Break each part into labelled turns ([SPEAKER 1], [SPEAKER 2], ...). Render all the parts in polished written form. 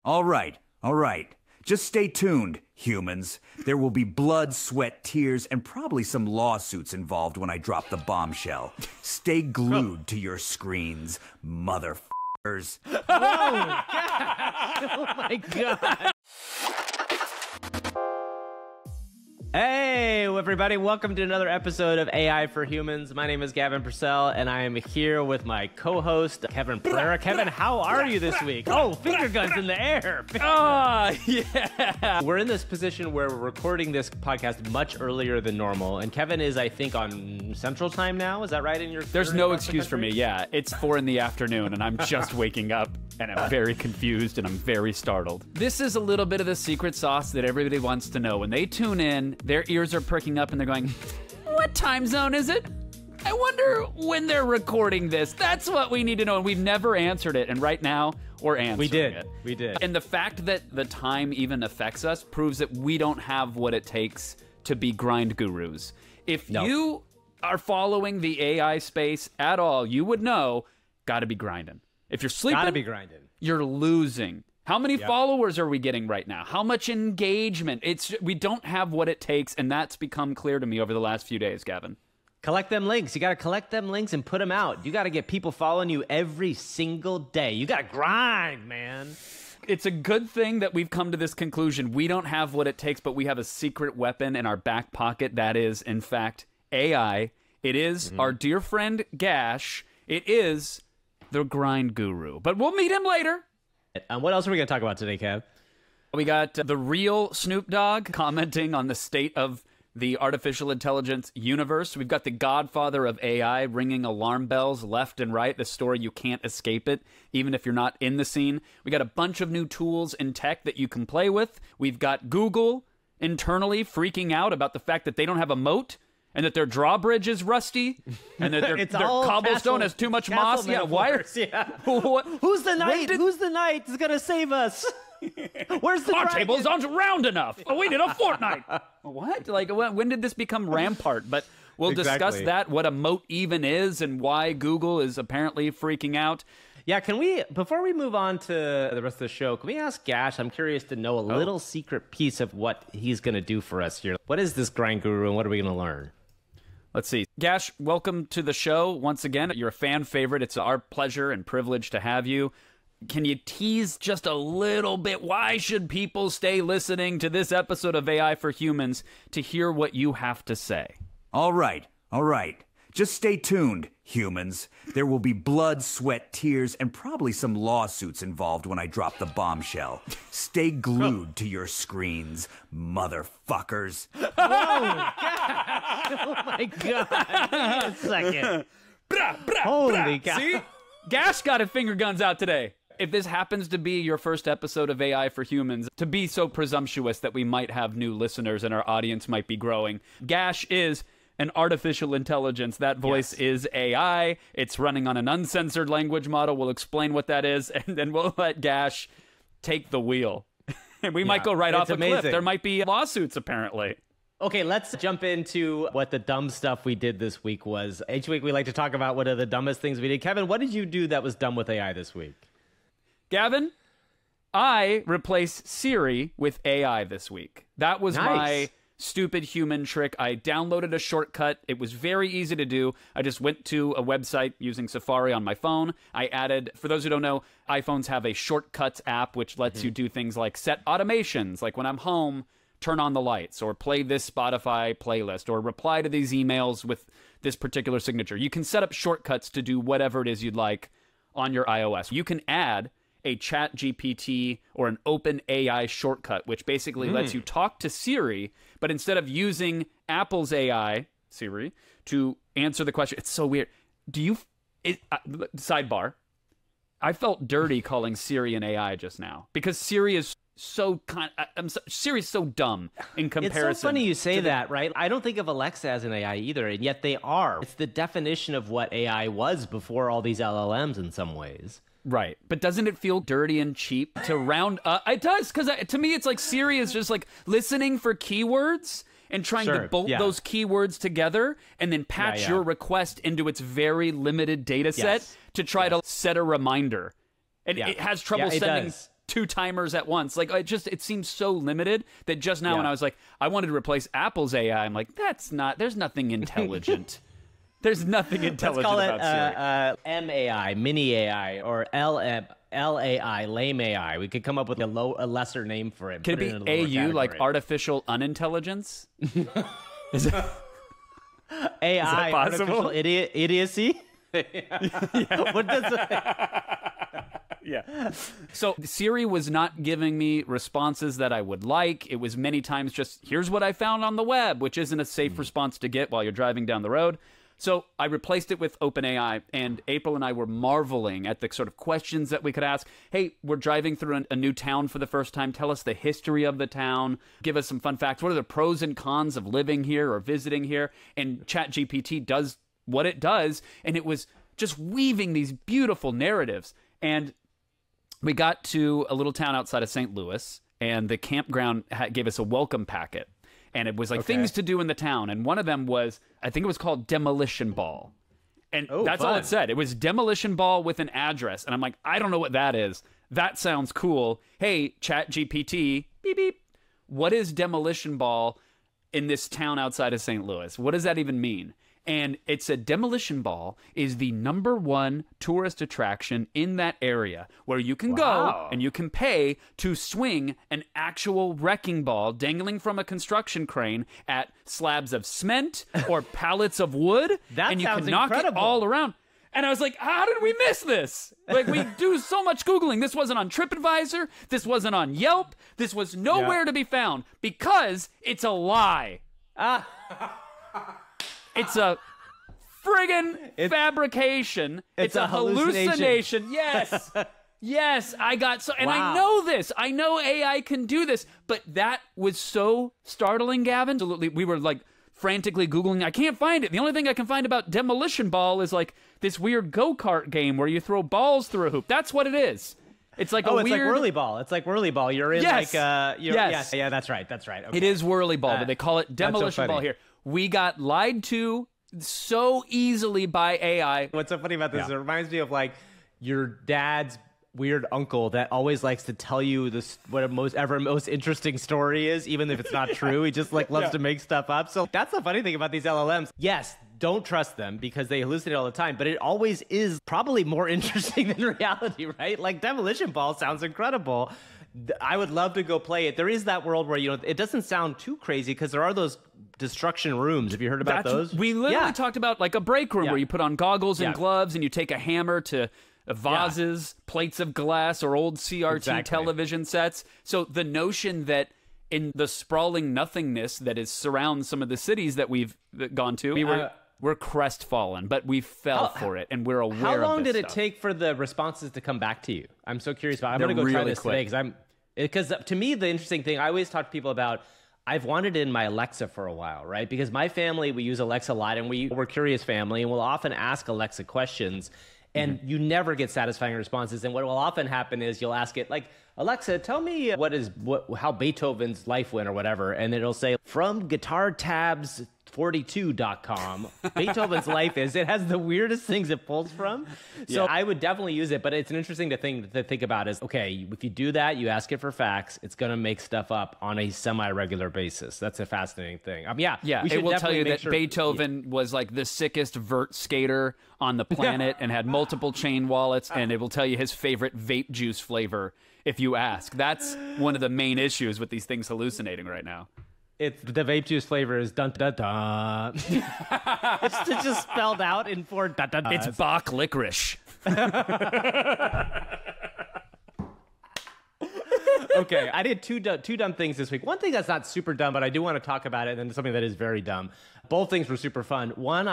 [SPEAKER 1] All right. Just stay tuned, humans. There will be blood, sweat, tears, and probably some lawsuits involved when I drop the bombshell. Stay glued to your screens, motherfuckers.
[SPEAKER 2] Oh, God. Oh, my God. Hey, everybody. Welcome to another episode of AI for Humans. My name is Gavin Purcell, and I am here with my co-host, Kevin Pereira. Kevin, how are you this week? Oh, finger guns in the air. Yeah. We're in this position where we're recording this podcast much earlier than normal, and Kevin is, I think, on Central Time now. Is that right?
[SPEAKER 3] There's no excuse for me. Yeah, it's 4 in the afternoon, and I'm just waking up, and I'm very confused, and I'm very startled. This is a little bit of the secret sauce that everybody wants to know. When they tune in, their ears are perking up and they're going, what time zone is it? I wonder when they're recording this. That's what we need to know. And we've never answered it. And right now, we're answering it.
[SPEAKER 2] We did.
[SPEAKER 3] And the fact that the time even affects us proves that we don't have what it takes to be grind gurus. If you are following the AI space at all, you would know, gotta be grinding. If you're sleeping,
[SPEAKER 2] gotta be grinding.
[SPEAKER 3] You're losing. How many followers are we getting right now? How much engagement? We don't have what it takes, and that's become clear to me over the last few days, Gavin.
[SPEAKER 2] Collect them links. You got to collect them links and put them out. You got to get people following you every single day. You got to grind, man.
[SPEAKER 3] It's a good thing that we've come to this conclusion. We don't have what it takes, but we have a secret weapon in our back pocket that is, in fact, AI. It is our dear friend Gash. It is the grind guru. But we'll meet him later.
[SPEAKER 2] And what else are we going to talk about today, Kev?
[SPEAKER 3] We got the real Snoop Dogg commenting on the state of the artificial intelligence universe. We've got the Godfather of AI ringing alarm bells left and right. The story, you can't escape it, even if you're not in the scene. We got a bunch of new tools and tech that you can play with. We've got Google internally freaking out about the fact that they don't have a moat, and that their drawbridge is rusty, and that their cobblestone has too much moss. Yeah, why?
[SPEAKER 2] Yeah. Who's the knight? Who's the knight that's gonna save us? Where's the
[SPEAKER 3] our tables aren't round enough. Oh, we need a fortnight. What? Like, when did this become Rampart? But we'll discuss that, what a moat even is, and why Google is apparently freaking out.
[SPEAKER 2] Yeah, can we, before we move on to the rest of the show, can we ask Gash? I'm curious to know a little secret piece of what he's going to do for us here. What is this grind guru, and what are we going to learn?
[SPEAKER 3] Let's see. Gash, welcome to the show once again. You're a fan favorite. It's our pleasure and privilege to have you. Can you tease just a little bit? Why should people stay listening to this episode of AI for Humans to hear what you have to say?
[SPEAKER 1] All right. Just stay tuned, humans. There will be blood, sweat, tears, and probably some lawsuits involved when I drop the bombshell. Stay glued to your screens, motherfuckers.
[SPEAKER 2] Oh, God. Oh, my God. Wait a second. Holy cow.
[SPEAKER 3] See? Gash got his finger guns out today. If this happens to be your first episode of AI for Humans, to be so presumptuous that we might have new listeners and our audience might be growing, Gash is an artificial intelligence. That voice is AI. It's running on an uncensored language model. We'll explain what that is, and then we'll let Gash take the wheel. And we might go right off a cliff. There might be lawsuits, apparently.
[SPEAKER 2] Okay, let's jump into what the dumb stuff we did this week was. Each week we like to talk about what are the dumbest things we did. Kevin, what did you do that was dumb with AI this week?
[SPEAKER 3] Gavin, I replaced Siri with AI this week. That was my stupid human trick. I downloaded a shortcut. It was very easy to do. I just went to a website using Safari on my phone. I added, for those who don't know, iPhones have a shortcuts app which lets you do things like set automations, like when I'm home, turn on the lights, or play this Spotify playlist, or reply to these emails with this particular signature. You can set up shortcuts to do whatever it is you'd like on your iOS. You can add a ChatGPT or an OpenAI shortcut, which basically lets you talk to Siri, but instead of using Apple's AI, Siri, to answer the question, it's so weird. Sidebar, I felt dirty calling Siri an AI just now, because Siri is Siri's so dumb in comparison.
[SPEAKER 2] It's so funny you say that, right? I don't think of Alexa as an AI either, and yet they are. It's the definition of what AI was before all these LLMs in some ways.
[SPEAKER 3] Right. But doesn't it feel dirty and cheap to round up? It does, because to me, it's like Siri is just like listening for keywords and trying to bolt those keywords together and then patch your request into its very limited data set to try to set a reminder. And it has trouble sending 2 timers at once. Like, it seems so limited that just now when I was like, I wanted to replace Apple's AI, I'm like, there's nothing intelligent. There's nothing intelligent about Siri.
[SPEAKER 2] MAI, mini AI, or LAI, lame AI. We could come up with a lesser name for it.
[SPEAKER 3] Could it be AU, like artificial unintelligence? Is that
[SPEAKER 2] AI,
[SPEAKER 3] possible?
[SPEAKER 2] artificial idiocy? What does
[SPEAKER 3] Yeah. So Siri was not giving me responses that I would like. It was many times just, here's what I found on the web, which isn't a safe response to get while you're driving down the road. So I replaced it with OpenAI, and April and I were marveling at the sort of questions that we could ask. Hey, we're driving through a new town for the first time. Tell us the history of the town. Give us some fun facts. What are the pros and cons of living here or visiting here? And ChatGPT does what it does, and it was just weaving these beautiful narratives. And we got to a little town outside of St. Louis, and the campground gave us a welcome packet. And it was like things to do in the town. And one of them was, I think it was called Demolition Ball. And that's all it said. It was Demolition Ball with an address. And I'm like, I don't know what that is. That sounds cool. Hey, ChatGPT, beep, beep. What is Demolition Ball in this town outside of St. Louis? What does that even mean? And it said Demolition Ball is the #1 tourist attraction in that area, where you can go and you can pay to swing an actual wrecking ball dangling from a construction crane at slabs of cement or pallets of wood.
[SPEAKER 2] And
[SPEAKER 3] you
[SPEAKER 2] sounds
[SPEAKER 3] can knock
[SPEAKER 2] incredible.
[SPEAKER 3] it all around. And I was like, how did we miss this? Like, we do so much Googling. This wasn't on TripAdvisor. This wasn't on Yelp. This was nowhere to be found because it's a lie. It's a friggin' fabrication. It's a hallucination. Yes. Yes, I got so, and I know this. I know AI can do this, but that was so startling, Gavin. Absolutely, we were like frantically Googling. I can't find it. The only thing I can find about Demolition Ball is like this weird go-kart game where you throw balls through a hoop. That's what it is. It's like
[SPEAKER 2] it's like Whirly Ball. It's like Whirly Ball. You're in
[SPEAKER 3] Yes.
[SPEAKER 2] yeah, that's right. Okay.
[SPEAKER 3] It is Whirly Ball, but they call it Demolition Ball here. We got lied to so easily by AI.
[SPEAKER 2] What's so funny about this? It reminds me of like your dad's weird uncle that always likes to tell you this what a most interesting story is, even if it's not true. He just like loves to make stuff up. So that's the funny thing about these LLMs. Yes, don't trust them because they hallucinate all the time, but it always is probably more interesting than reality, right? Like Demolition Ball sounds incredible. I would love to go play it. There is that world where, it doesn't sound too crazy because there are those destruction rooms. Have you heard about those?
[SPEAKER 3] We literally talked about like a break room where you put on goggles and gloves and you take a hammer to vases, plates of glass, or old CRT television sets. So the notion that in the sprawling nothingness that surrounds some of the cities that we've gone to, we're crestfallen, but we fell for it, and we're aware of this.
[SPEAKER 2] How long did
[SPEAKER 3] stuff.
[SPEAKER 2] it take for the responses to come back to you? I'm so curious about it. I'm going to go try this today because to me, the interesting thing, I always talk to people about, I've wanted it in my Alexa for a while, right? Because my family, we use Alexa a lot, and we're a curious family, and we'll often ask Alexa questions, and you never get satisfying responses. And what will often happen is you'll ask it, like, Alexa, tell me how Beethoven's life went or whatever, and it'll say, from guitartabs42.com, Beethoven's life is. It has the weirdest things it pulls from. So I would definitely use it, but it's an interesting thing to think about is, okay, if you do that, you ask it for facts, it's going to make stuff up on a semi-regular basis. That's a fascinating thing.
[SPEAKER 3] It will tell you that Beethoven was like the sickest vert skater on the planet and had multiple chain wallets, and it will tell you his favorite vape juice flavor if you ask. That's one of the main issues with these things hallucinating right now.
[SPEAKER 2] It's the vape juice flavor is dun dun dun. It's just spelled out in 4 dun dun dun.
[SPEAKER 3] It's Bach licorice.
[SPEAKER 2] Okay, I did two dumb things this week. One thing that's not super dumb, but I do want to talk about it, and then something that is very dumb. Both things were super fun. One,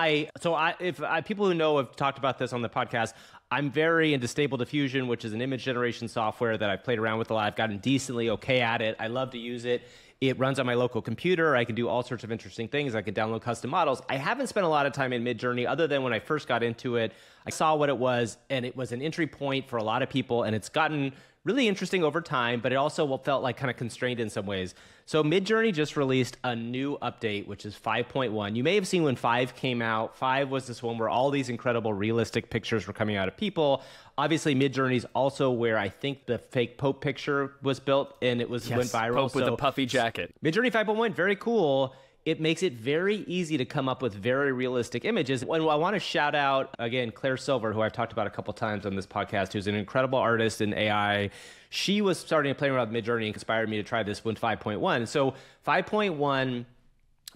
[SPEAKER 2] people who know have talked about this on the podcast, I'm very into Stable Diffusion, which is an image generation software that I've played around with a lot. I've gotten decently okay at it. I love to use it. It runs on my local computer. I can do all sorts of interesting things. I can download custom models. I haven't spent a lot of time in MidJourney other than when I first got into it. I saw what it was, and it was an entry point for a lot of people, and it's gotten really interesting over time, but it also felt like kind of constrained in some ways. So MidJourney just released a new update, which is 5.1. You may have seen when 5 came out. 5 was this one where all these incredible realistic pictures were coming out of people. Obviously, MidJourney is also where I think the fake Pope picture was built, and it went viral.
[SPEAKER 3] Pope with a puffy jacket.
[SPEAKER 2] MidJourney 5.1, very cool. It makes it very easy to come up with very realistic images. And I want to shout out, again, Claire Silver, who I've talked about a couple times on this podcast, who's an incredible artist in AI. She was starting to play around with MidJourney and inspired me to try this with 5.1. So 5.1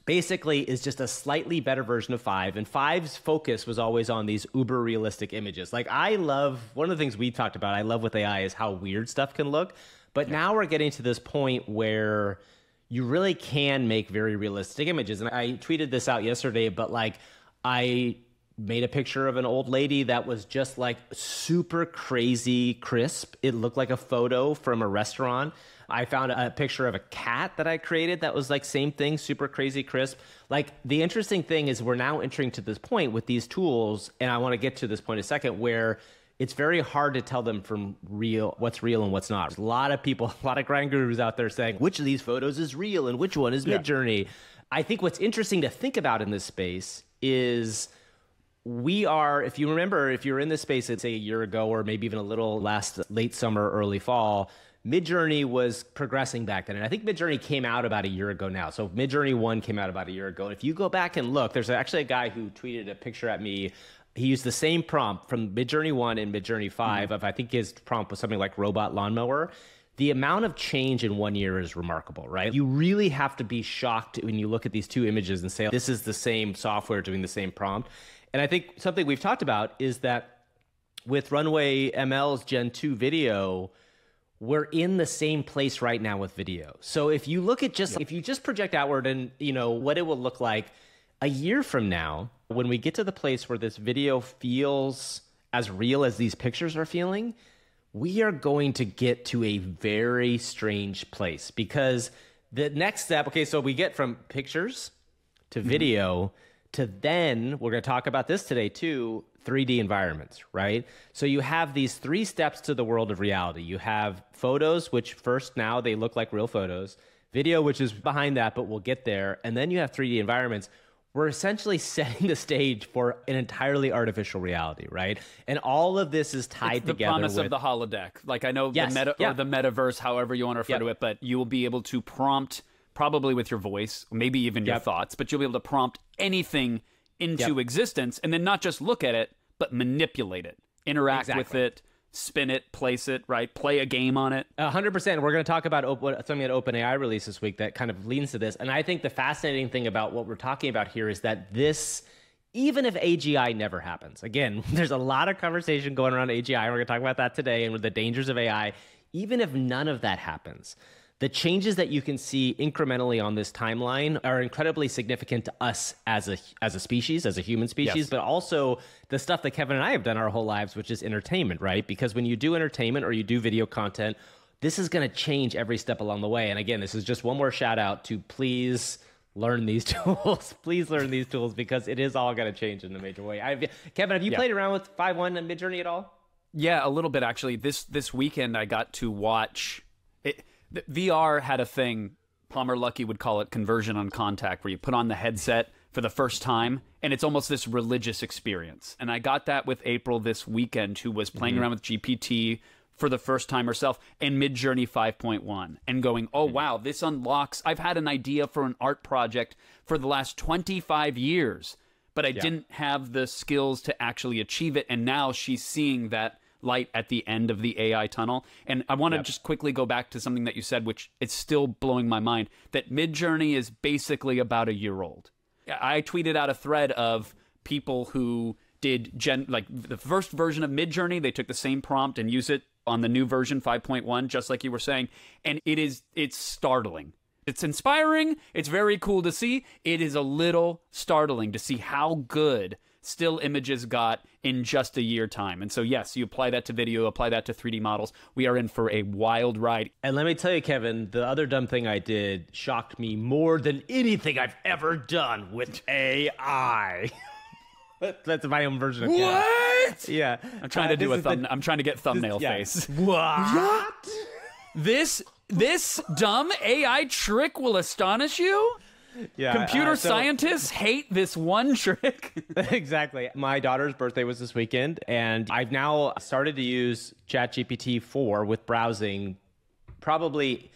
[SPEAKER 2] basically is just a slightly better version of 5. And 5's focus was always on these uber realistic images. Like, I love, one of the things we talked about, I love with AI is how weird stuff can look. But now we're getting to this point where you really can make very realistic images. And I tweeted this out yesterday, but like, I made a picture of an old lady that was just like super crazy crisp. It looked like a photo from a restaurant. I found a picture of a cat that I created that was like same thing, super crazy crisp. Like, the interesting thing is we're now entering to this point with these tools, and I want to get to this point in a second, where it's very hard to tell them from what's real and what's not. There's a lot of people, a lot of grind gurus out there saying, which of these photos is real and which one is MidJourney? I think what's interesting to think about in this space is we are, if you remember, if you're in this space, let's say a year ago, or maybe even a little late summer, early fall, MidJourney was progressing back then. And I think MidJourney came out about a year ago now. So MidJourney 1 came out about a year ago. If you go back and look, there's actually a guy who tweeted a picture at me. He used the same prompt from MidJourney 1 and MidJourney 5. I think his prompt was something like robot lawnmower. The amount of change in 1 year is remarkable, right? You really have to be shocked when you look at these two images and say, this is the same software doing the same prompt. And I think something we've talked about is that with Runway ML's Gen 2 video, we're in the same place right now with video. So if you look at if you just project outward and, you know, what it will look like a year from now, when we get to the place where this video feels as real as these pictures are feeling, we are going to get to a very strange place, because the next step, okay, so we get from pictures to video to then, we're going to talk about this today too, 3D environments, right? So you have these 3 steps to the world of reality. You have photos, which first now they look like real photos, video, which is behind that, but we'll get there. And then you have 3D environments. We're essentially setting the stage for an entirely artificial reality, right? And all of this is tied together with
[SPEAKER 3] the promise of the holodeck. Like, I know the or the metaverse, however you want to refer to it, but you will be able to prompt, probably with your voice, maybe even your thoughts, but you'll be able to prompt anything into existence, and then not just look at it, but manipulate it, interact with it, spin it, place it, right? Play a game on it.
[SPEAKER 2] 100%. We're going to talk about something that OpenAI released this week that kind of leans to this. And I think the fascinating thing about what we're talking about here is that this, even if AGI never happens, again, there's a lot of conversation going around AGI, and we're going to talk about that today and with the dangers of AI. Even if none of that happens, the changes that you can see incrementally on this timeline are incredibly significant to us as a species, as a human species, but also the stuff that Kevin and I have done our whole lives, which is entertainment, right? Because when you do entertainment or you do video content, this is going to change every step along the way. And again, this is just one more shout out to please learn these tools. Please learn these tools, because it is all going to change in a major way. Kevin, have you played around with 5.1 and MidJourney at all?
[SPEAKER 3] Yeah, a little bit, actually. This weekend, I got to watch it. The VR had a thing, Palmer Luckey would call it conversion on contact, where you put on the headset for the first time, and it's almost this religious experience. And I got that with April this weekend, who was playing around with GPT for the first time herself, and MidJourney 5.1, and going, oh, wow, this unlocks... I've had an idea for an art project for the last 25 years, but I didn't have the skills to actually achieve it, and now she's seeing that light at the end of the AI tunnel. And I want to just quickly go back to something that you said, which is still blowing my mind, that MidJourney is basically about a year old. I tweeted out a thread of people who did the first version of MidJourney. They took the same prompt and used it on the new version 5.1, just like you were saying. And it's startling. It's inspiring. It's very cool to see. It is a little startling to see how good still images got in just a year time. And so, yes, you apply that to video, apply that to 3D models. We are in for a wild ride.
[SPEAKER 2] And let me tell you, Kevin, the other dumb thing I did shocked me more than anything I've ever done with AI. That's my own version of
[SPEAKER 3] what? What?
[SPEAKER 2] Yeah.
[SPEAKER 3] I'm trying to do a thumb. I'm trying to get thumbnail face.
[SPEAKER 2] What?
[SPEAKER 3] This dumb AI trick will astonish you?
[SPEAKER 2] Yeah.
[SPEAKER 3] Computer scientists hate this one trick.
[SPEAKER 2] Exactly. My daughter's birthday was this weekend, and I've now started to use ChatGPT 4 with browsing. Probably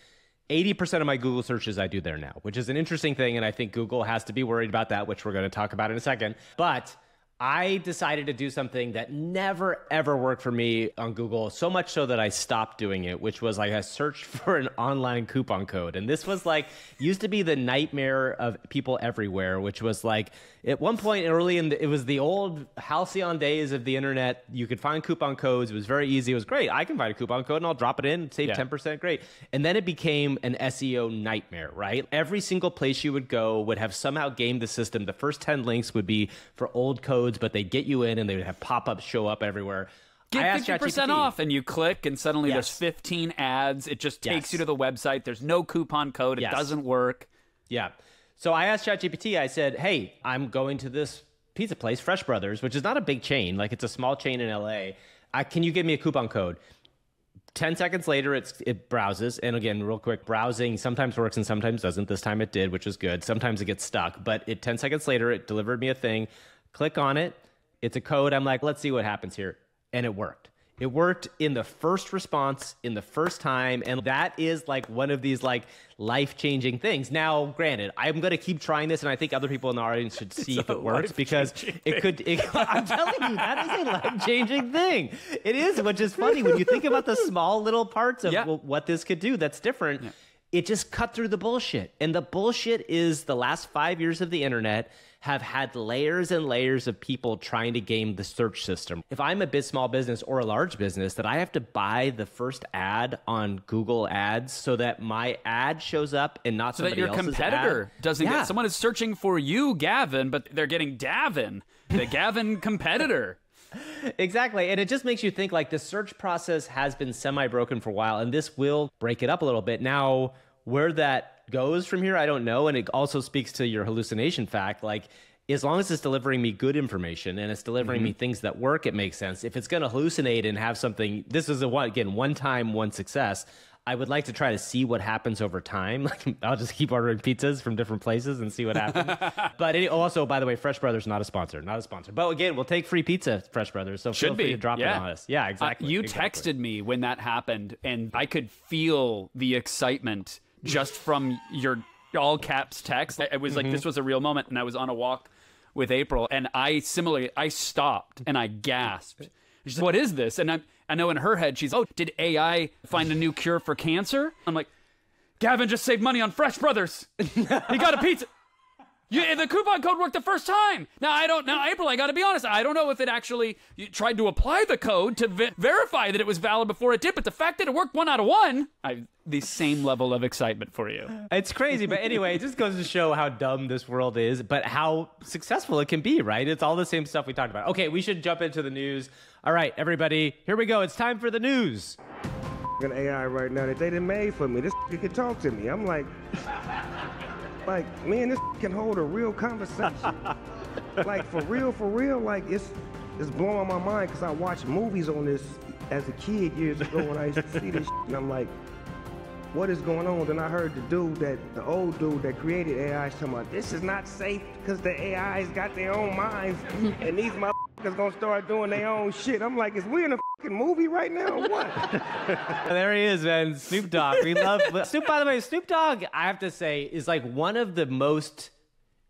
[SPEAKER 2] 80% of my Google searches I do there now, which is an interesting thing, and I think Google has to be worried about that, which we're going to talk about in a second. But I decided to do something that never, ever worked for me on Google, so much so that I stopped doing it, which was like I searched for an online coupon code. And this was like, used to be the nightmare of people everywhere, which was like, at one point early it was the old halcyon days of the internet. You could find coupon codes. It was very easy. It was great. I can find a coupon code and I'll drop it in, save 10%. Great. And then it became an SEO nightmare, right? Every single place you would go would have somehow gamed the system. The first 10 links would be for old codes, but they'd get you in and they would have pop-ups show up everywhere.
[SPEAKER 3] Get 50% off, and you click, and suddenly there's 15 ads. It just takes you to the website. There's no coupon code. It doesn't work.
[SPEAKER 2] Yeah. So I asked ChatGPT, I said, hey, I'm going to this pizza place, Fresh Brothers, which is not a big chain. Like, it's a small chain in LA. Can you give me a coupon code? 10 seconds later, it browses. And again, real quick, browsing sometimes works and sometimes doesn't. This time it did, which is good. Sometimes it gets stuck. But 10 seconds later, it delivered me a thing. Click on it. It's a code. I'm like, let's see what happens here. And it worked. It worked in the first response, in the first time. And that is like one of these like life-changing things. Now, granted, I'm going to keep trying this, and I think other people in the audience should see if it works, because I'm telling you, that is a life-changing thing. It is, which is funny when you think about the small little parts of what this could do that's different. Yeah. It just cut through the bullshit. And the bullshit is the last 5 years of the internet have had layers and layers of people trying to game the search system. If I'm a small business or a large business, that I have to buy the first ad on Google Ads so that my ad shows up and not somebody else's ad. So that your competitor
[SPEAKER 3] doesn't get... Someone is searching for you, Gavin, but they're getting Davin, the Gavin competitor.
[SPEAKER 2] Exactly. And it just makes you think like the search process has been semi-broken for a while, and this will break it up a little bit. Now, where that goes from here, I don't know. And it also speaks to your hallucination fact. Like, as long as it's delivering me good information and it's delivering me things that work, it makes sense. If it's going to hallucinate and have something, this is one time, one success. I would like to try to see what happens over time. Like, I'll just keep ordering pizzas from different places and see what happens. But also, by the way, Fresh Brothers, not a sponsor. But again, we'll take free pizza, Fresh Brothers. So feel free to drop it on us. Yeah, exactly.
[SPEAKER 3] You texted me when that happened, and I could feel the excitement just from your all caps text. It was like, this was a real moment. And I was on a walk with April, and I stopped and I gasped. She said, what is this? And I know in her head, she's, did AI find a new cure for cancer? I'm like, Gavin just saved money on Fresh Brothers. He got a pizza. The coupon code worked the first time. Now, April, I got to be honest, I don't know if it actually tried to apply the code to verify that it was valid before it did, but the fact that it worked 1 out of 1, the same level of excitement for you.
[SPEAKER 2] It's crazy, but anyway, it just goes to show how dumb this world is, but how successful it can be, right? It's all the same stuff we talked about. Okay, we should jump into the news. All right, everybody, here we go. It's time for the news.
[SPEAKER 4] An AI right now that they done made for me. This can talk to me. I'm like, man, this can hold a real conversation. Like, for real, like, it's blowing my mind, because I watched movies on this as a kid years ago when I used to see this and I'm like, what is going on? Then I heard the old dude that created AI talking about, this is not safe because the AI's got their own minds and these motherfuckers gonna start doing their own shit. I'm like, is we in a fucking movie right now or what?
[SPEAKER 2] There he is, man. Snoop Dogg. We love Snoop. By the way, Snoop Dogg, I have to say, is like one of the most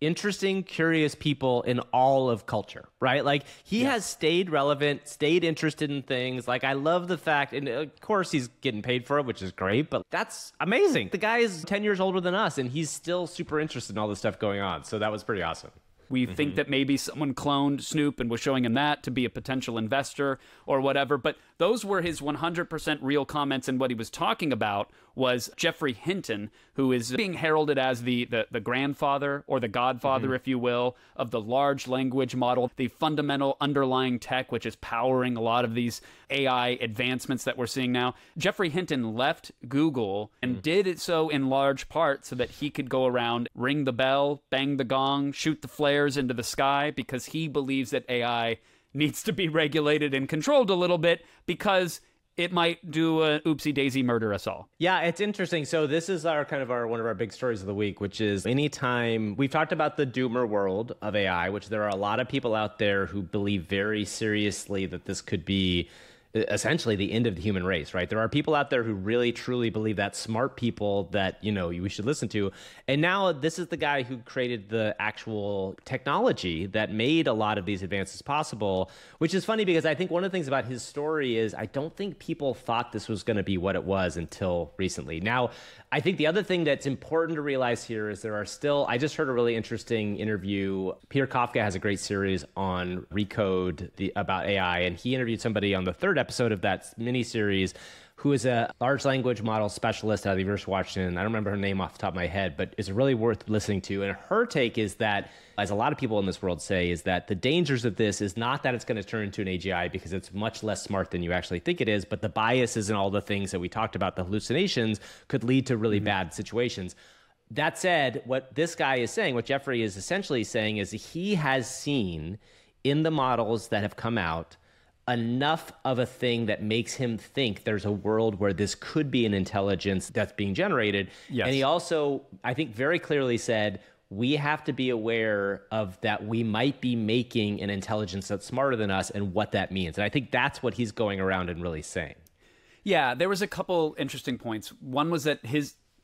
[SPEAKER 2] interesting, curious people in all of culture, right? Like, he has stayed relevant, stayed interested in things. Like, I love the fact, and of course he's getting paid for it, which is great, but that's amazing. The guy is 10 years older than us, and he's still super interested in all this stuff going on. So that was pretty awesome.
[SPEAKER 3] We think that maybe someone cloned Snoop and was showing him that to be a potential investor or whatever. But those were his 100% real comments. And what he was talking about was Geoffrey Hinton, who is being heralded as the grandfather or the godfather, if you will, of the large language model, the fundamental underlying tech, which is powering a lot of these AI advancements that we're seeing now. Geoffrey Hinton left Google and did it so in large part so that he could go around, ring the bell, bang the gong, shoot the flares into the sky, because he believes that AI needs to be regulated and controlled a little bit because it might do a oopsie-daisy murder us all.
[SPEAKER 2] Yeah, it's interesting. So this is one of our big stories of the week, which is anytime we've talked about the doomer world of AI, which there are a lot of people out there who believe very seriously that this could be essentially the end of the human race, right? There are people out there who really truly believe that, smart people that, we should listen to. And now this is the guy who created the actual technology that made a lot of these advances possible, which is funny because I think one of the things about his story is I don't think people thought this was going to be what it was until recently. Now, I think the other thing that's important to realize here is there are still, I just heard a really interesting interview. Peter Kafka has a great series on Recode about AI, and he interviewed somebody on the third episode of that miniseries who is a large language model specialist out of the University of Washington. I don't remember her name off the top of my head, but it's really worth listening to. And her take is that, as a lot of people in this world say, is that the dangers of this is not that it's going to turn into an AGI because it's much less smart than you actually think it is, but the biases and all the things that we talked about, the hallucinations, could lead to really bad situations. That said, what this guy is saying, what Geoffrey is essentially saying, is he has seen in the models that have come out enough of a thing that makes him think there's a world where this could be an intelligence that's being generated. Yes. And he also, I think, very clearly said, we have to be aware of that we might be making an intelligence that's smarter than us and what that means. And I think that's what he's going around and really saying.
[SPEAKER 3] Yeah, there was a couple interesting points. One was that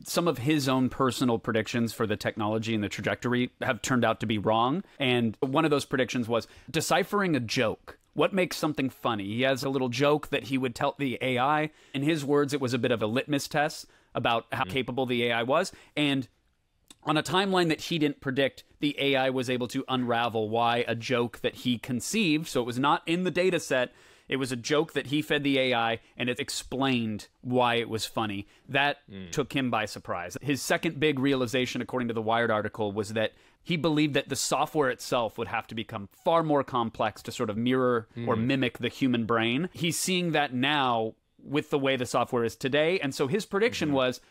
[SPEAKER 3] some of his own personal predictions for the technology and the trajectory have turned out to be wrong. And one of those predictions was deciphering a joke. What makes something funny? He has a little joke that he would tell the AI. In his words, it was a bit of a litmus test about how capable the AI was. And on a timeline that he didn't predict, the AI was able to unravel why a joke that he conceived, so it was not in the data set, it was a joke that he fed the AI, and it explained why it was funny. That took him by surprise. His second big realization, according to the Wired article, was that he believed that the software itself would have to become far more complex to sort of mirror or mimic the human brain. He's seeing that now with the way the software is today. And so his prediction was,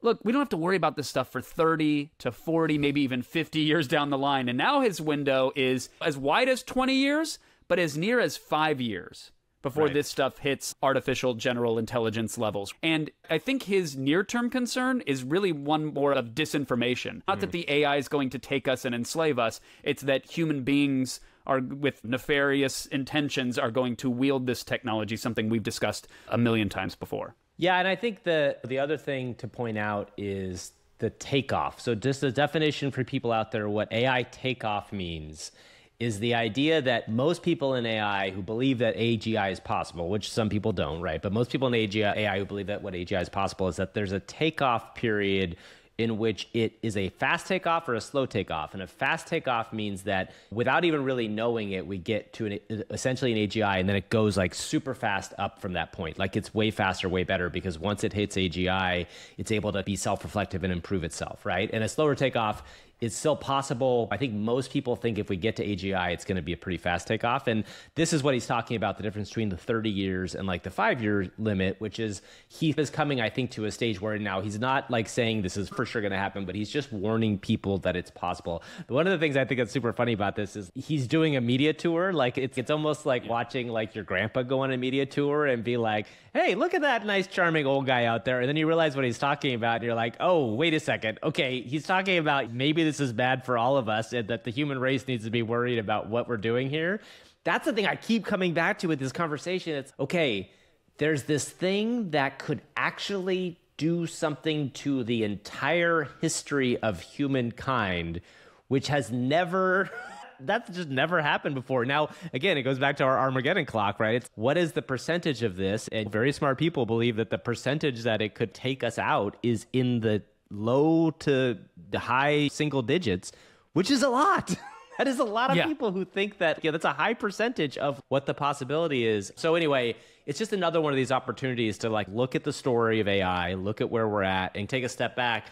[SPEAKER 3] look, we don't have to worry about this stuff for 30 to 40, maybe even 50 years down the line. And now his window is as wide as 20 years, but as near as 5 years before this stuff hits artificial general intelligence levels. And I think his near-term concern is really one more of disinformation. Not that the AI is going to take us and enslave us, it's that human beings are with nefarious intentions are going to wield this technology, something we've discussed a million times before.
[SPEAKER 2] Yeah, and I think the other thing to point out is the takeoff. So just a definition for people out there, what AI takeoff means is the idea that most people in AI who believe that AGI is possible, which some people don't, right? But most people in AI who believe that what AGI is possible is that there's a takeoff period in which it is a fast takeoff or a slow takeoff. And a fast takeoff means that without even really knowing it, we get to essentially an AGI, and then it goes like super fast up from that point. Like it's way faster, way better, because once it hits AGI, it's able to be self-reflective and improve itself, right? And a slower takeoff is still possible. I think most people think if we get to AGI, it's going to be a pretty fast takeoff. And this is what he's talking about, the difference between the 30 years and like the 5-year limit, which is he is coming, I think, to a stage where now he's not like saying this is for sure going to happen, but he's just warning people that it's possible. But one of the things I think that's super funny about this is he's doing a media tour. Like it's almost like watching like your grandpa go on a media tour and be like, hey, look at that nice, charming old guy out there. And then you realize what he's talking about. And you're like, oh, wait a second. Okay, he's talking about maybe this is bad for all of us and that the human race needs to be worried about what we're doing here. That's the thing I keep coming back to with this conversation. It's, okay, there's this thing that could actually do something to the entire history of humankind, which has never... That's just never happened before. Now, again, it goes back to our Armageddon clock, right? It's what is the percentage of this? And very smart people believe that the percentage that it could take us out is in the low to the high single digits, which is a lot. That is a lot of people who think that, that's a high percentage of what the possibility is. So anyway, it's just another one of these opportunities to like look at the story of AI, look at where we're at, and take a step back.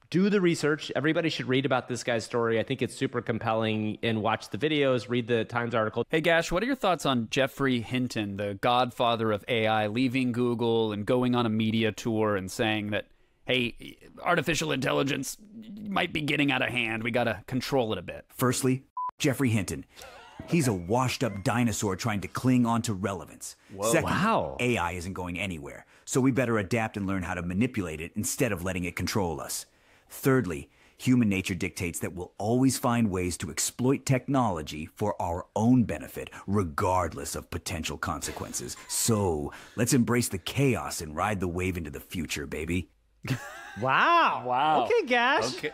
[SPEAKER 2] Do the research. Everybody should read about this guy's story. I think it's super compelling, and watch the videos, read the Times article.
[SPEAKER 3] Hey, Gash, what are your thoughts on Geoffrey Hinton, the godfather of AI, leaving Google and going on a media tour and saying that, hey, artificial intelligence might be getting out of hand. We got to control it a bit.
[SPEAKER 1] Firstly, Geoffrey Hinton. He's a washed-up dinosaur trying to cling on to relevance.
[SPEAKER 2] Whoa.
[SPEAKER 1] Second,
[SPEAKER 2] Wow.
[SPEAKER 1] AI isn't going anywhere, so we better adapt and learn how to manipulate it instead of letting it control us. Thirdly, human nature dictates that we'll always find ways to exploit technology for our own benefit, regardless of potential consequences. So, let's embrace the chaos and ride the wave into the future, baby.
[SPEAKER 2] Wow.
[SPEAKER 3] Wow.
[SPEAKER 2] Okay, Gash.
[SPEAKER 3] Okay.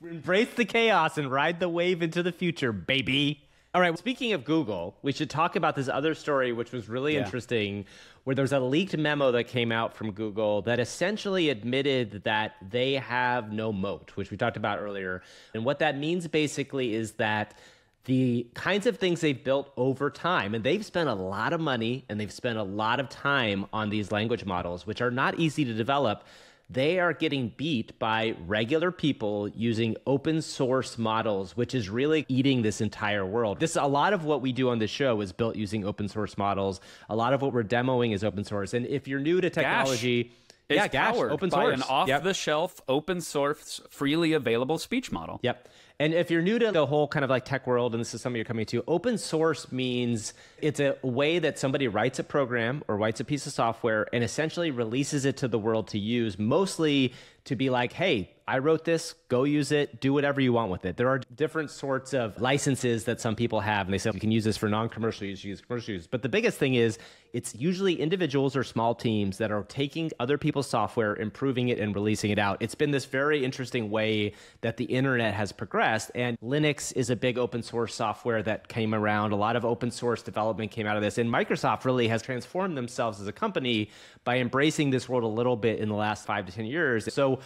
[SPEAKER 2] Embrace the chaos and ride the wave into the future, baby. All right, speaking of Google, we should talk about this other story, which was really interesting, where there's a leaked memo that came out from Google that essentially admitted that they have no moat, which we talked about earlier. And what that means basically is that the kinds of things they've built over time, and they've spent a lot of money and they've spent a lot of time on these language models, which are not easy to develop. They are getting beat by regular people using open source models, which is really eating this entire world. A lot of what we do on this show is built using open source models. A lot of what we're demoing is open source. And if you're new to technology,
[SPEAKER 3] Gash,
[SPEAKER 2] Gash, open
[SPEAKER 3] by
[SPEAKER 2] source.
[SPEAKER 3] an off-the-shelf, open source, freely available speech model.
[SPEAKER 2] Yep. And if you're new to the whole kind of like tech world, and this is something you're coming to, open source means it's a way that somebody writes a program or writes a piece of software and essentially releases it to the world to use, mostly to be like, hey, I wrote this, go use it, do whatever you want with it. There are different sorts of licenses that some people have, and they say you can use this for non-commercial use, use commercial use. But the biggest thing is it's usually individuals or small teams that are taking other people's software, improving it, and releasing it out. It's been this very interesting way that the internet has progressed, and Linux is a big open source software that came around. A lot of open source development came out of this, and Microsoft really has transformed themselves as a company by embracing this world a little bit in the last 5 to 10 years. So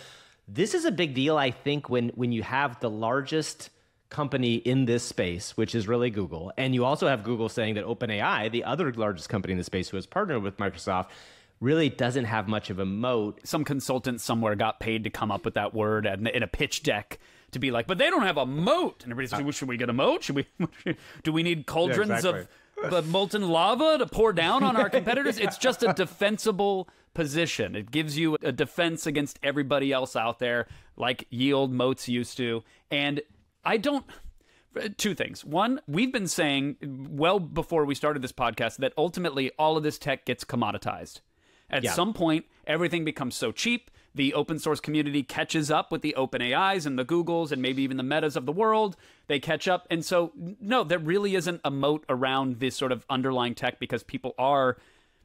[SPEAKER 2] this is a big deal, I think, when you have the largest company in this space, which is really Google, and you also have Google saying that OpenAI, the other largest company in the space who has partnered with Microsoft, really doesn't have much of a moat.
[SPEAKER 3] Some consultant somewhere got paid to come up with that word in a pitch deck to be like, but they don't have a moat. And everybody's like, well, should we get a moat? Do we need cauldrons of molten lava to pour down on our competitors? It's just a defensible position. It gives you a defense against everybody else out there, like ye old moats used to. And I don't... Two things. One, we've been saying well before we started this podcast that ultimately all of this tech gets commoditized. At some point, everything becomes so cheap, the open source community catches up with the OpenAIs and the Googles and maybe even the Metas of the world. They catch up. And so, no, there really isn't a moat around this sort of underlying tech because people are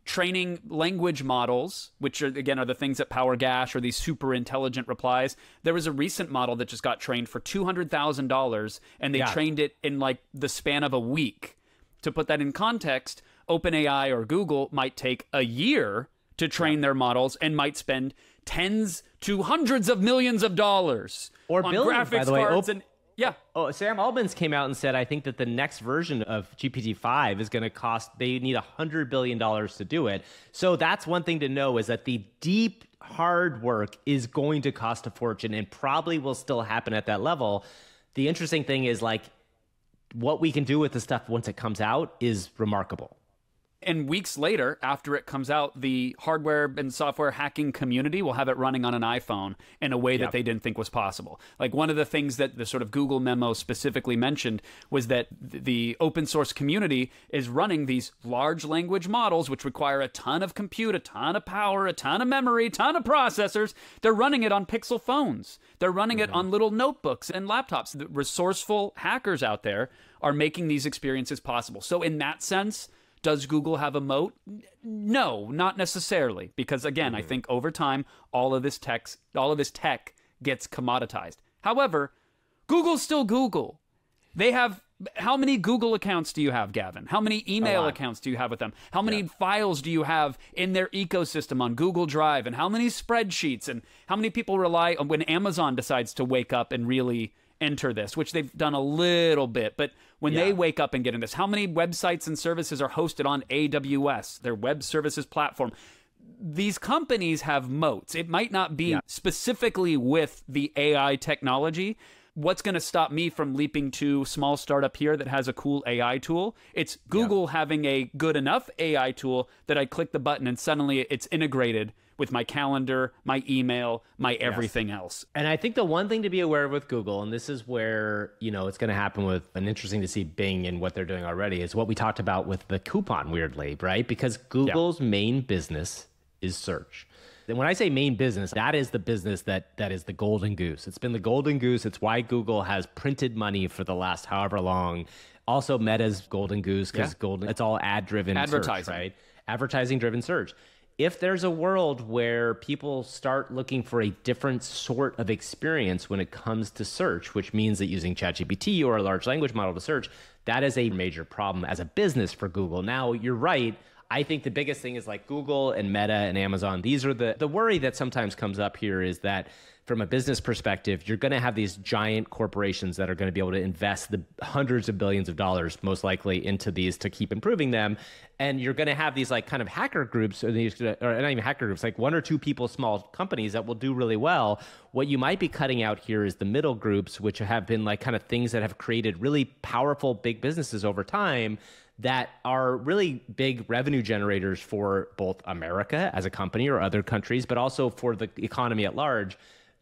[SPEAKER 3] training language models, which are, again, are the things that power Gash or these super intelligent replies. There was a recent model that just got trained for $200,000 and they trained it in like the span of a week. To put that in context, OpenAI or Google might take a year to train their models and might spend tens to hundreds of millions of dollars
[SPEAKER 2] or
[SPEAKER 3] on
[SPEAKER 2] billions,
[SPEAKER 3] graphics
[SPEAKER 2] by the way.
[SPEAKER 3] cards.
[SPEAKER 2] Sam Altman's came out and said, I think that the next version of GPT-5 is going to cost, they need $100 billion to do it. So that's one thing to know, is that the deep, hard work is going to cost a fortune and probably will still happen at that level. The interesting thing is, like, what we can do with the stuff once it comes out is remarkable.
[SPEAKER 3] And weeks later, after it comes out, the hardware and software hacking community will have it running on an iPhone in a way that they didn't think was possible. Like, one of the things that the sort of Google memo specifically mentioned was that the open source community is running these large language models, which require a ton of compute, a ton of power, a ton of memory, a ton of processors. They're running it on Pixel phones. They're running it on little notebooks and laptops. The resourceful hackers out there are making these experiences possible. So in that sense, does Google have a moat? No, not necessarily. Because again, I think over time, all of this tech gets commoditized. However, Google's still Google. They have, how many Google accounts do you have, Gavin? How many email accounts do you have with them? How many files do you have in their ecosystem on Google Drive? And how many spreadsheets? And how many people rely on when Amazon decides to wake up and really enter this, which they've done a little bit, but when they wake up and get in this, how many websites and services are hosted on AWS, their web services platform? These companies have moats. It might not be specifically with the AI technology. What's going to stop me from leaping to small startup here that has a cool AI tool? It's Google having a good enough AI tool that I click the button and suddenly it's integrated with my calendar, my email, my everything else.
[SPEAKER 2] And I think the one thing to be aware of with Google, and this is where, it's going to happen with, and interesting to see Bing and what they're doing already, is what we talked about with the coupon, weirdly, right? Because Google's main business is search. And when I say main business, that is the business that is the golden goose. It's been the golden goose. It's why Google has printed money for the last however long. Also, Meta's golden goose, because it's all ad-driven
[SPEAKER 3] advertising,
[SPEAKER 2] search, right? Advertising-driven search. If there's a world where people start looking for a different sort of experience when it comes to search, which means that using ChatGPT or a large language model to search, that is a major problem as a business for Google. Now, you're right. I think the biggest thing is like Google and Meta and Amazon. These are the worry that sometimes comes up here is that from a business perspective, you're going to have these giant corporations that are going to be able to invest the hundreds of billions of dollars, most likely, into these to keep improving them. And you're going to have these like kind of hacker groups, or not even hacker groups, like one or two people, small companies that will do really well. What you might be cutting out here is the middle groups, which have been like kind of things that have created really powerful big businesses over time that are really big revenue generators for both America as a company or other countries, but also for the economy at large.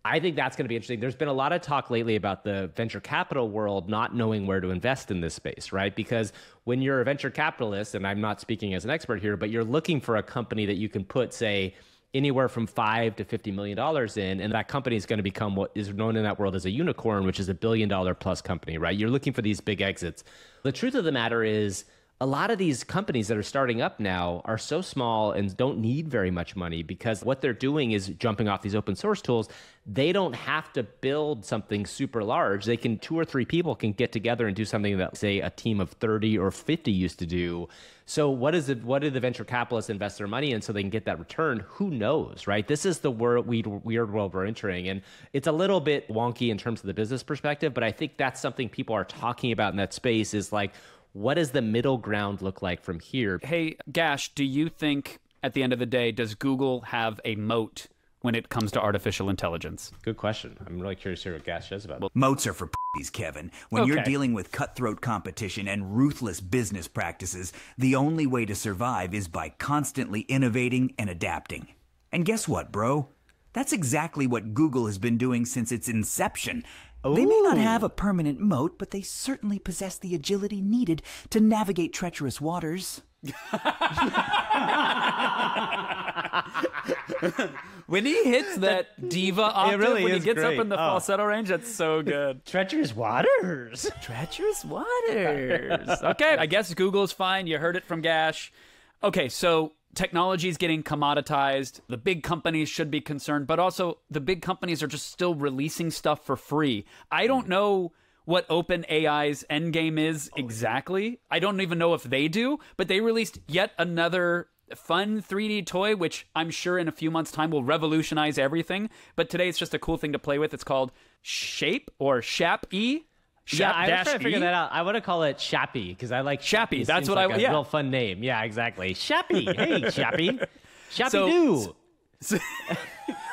[SPEAKER 2] I think that's going to be interesting. There's been a lot of talk lately about the venture capital world not knowing where to invest in this space, right? Because when you're a venture capitalist, and I'm not speaking as an expert here, but you're looking for a company that you can put, say, anywhere from $5 to $50 million in, and that company is going to become what is known in that world as a unicorn, which is $1 billion plus company, right? You're looking for these big exits. The truth of the matter is, a lot of these companies that are starting up now are so small and don't need very much money because what they're doing is jumping off these open source tools. They don't have to build something super large. They can, 2 or 3 people can get together and do something that, say, a team of 30 or 50 used to do. So what do the venture capitalists invest their money in so they can get that return? Who knows, right? This is the weird world we're entering. And it's a little bit wonky in terms of the business perspective, but I think that's something people are talking about in that space is like, what does the middle ground look like from here?
[SPEAKER 3] Hey, Gash, do you think at the end of the day, does Google have a moat when it comes to artificial intelligence?
[SPEAKER 2] Good question. I'm really curious to hear what Gash says about it.
[SPEAKER 1] Moats are for p***ies, Kevin. When you're dealing with cutthroat competition and ruthless business practices, the only way to survive is by constantly innovating and adapting. And guess what, bro? That's exactly what Google has been doing since its inception. They may not have a permanent moat, but they certainly possess the agility needed to navigate treacherous waters.
[SPEAKER 3] When he hits that diva octave,
[SPEAKER 2] really
[SPEAKER 3] when he gets
[SPEAKER 2] great.
[SPEAKER 3] up in the falsetto range, that's so good.
[SPEAKER 2] Treacherous waters.
[SPEAKER 3] Treacherous waters. Okay, I guess Google's fine. You heard it from Gash. Okay, so technology is getting commoditized. The big companies should be concerned, but also the big companies are just still releasing stuff for free. I don't know what OpenAI's endgame is exactly. I don't even know if they do, but they released yet another fun 3D toy, which I'm sure in a few months' time will revolutionize everything. But today it's just a cool thing to play with. It's called Shape or Shap-E.
[SPEAKER 2] Yeah, I was trying to figure that out. I want to call it Shap-E because I like
[SPEAKER 3] Shap-E. That's what
[SPEAKER 2] like
[SPEAKER 3] a
[SPEAKER 2] real fun name. Yeah, exactly. Shap-E. Hey, Shap-E. Shap-E-doo.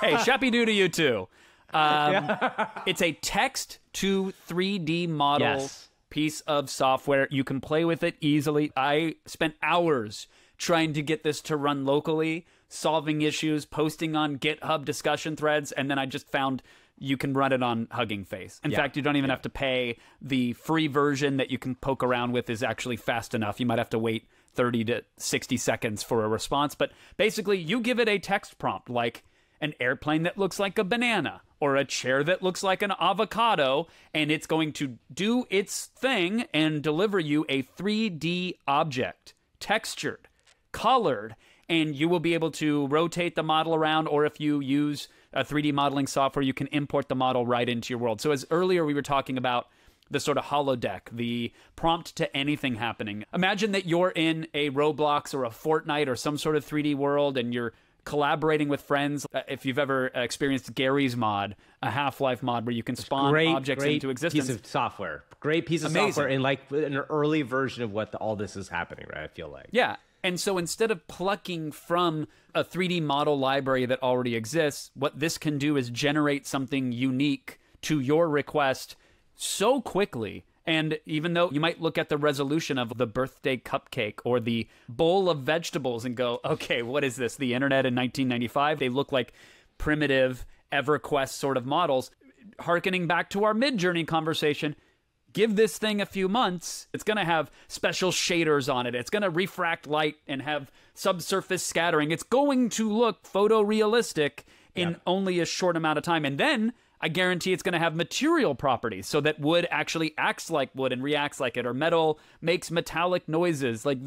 [SPEAKER 3] Hey, Shap-E-doo to you too. It's a text to 3D model piece of software. You can play with it easily. I spent hours trying to get this to run locally, solving issues, posting on GitHub discussion threads, and then I just found you can run it on Hugging Face. In fact, you don't even have to pay. The free version that you can poke around with is actually fast enough. You might have to wait 30 to 60 seconds for a response. But basically, you give it a text prompt like an airplane that looks like a banana or a chair that looks like an avocado, and it's going to do its thing and deliver you a 3D object, textured, colored, and you will be able to rotate the model around, or if you use a 3D modeling software, you can import the model right into your world. So as earlier we were talking about the sort of holodeck, the prompt to anything happening. Imagine that you're in a Roblox or a Fortnite or some sort of 3D world and you're collaborating with friends. If you've ever experienced Gary's mod, a Half-Life mod where you can spawn objects into existence.
[SPEAKER 2] Great piece of software. Great piece of software in like an early version of what all this is happening, right? I feel like.
[SPEAKER 3] Yeah. And so instead of plucking from a 3D model library that already exists, what this can do is generate something unique to your request so quickly And even though you might look at the resolution of the birthday cupcake or the bowl of vegetables and go, okay, what is this? The internet in 1995? They look like primitive EverQuest sort of models. Harkening back to our MidJourney conversation, give this thing a few months, it's going to have special shaders on it. It's going to refract light and have subsurface scattering. It's going to look photorealistic in only a short amount of time. And then I guarantee it's going to have material properties so that wood actually acts like wood and reacts like it, or metal makes metallic noises. Like,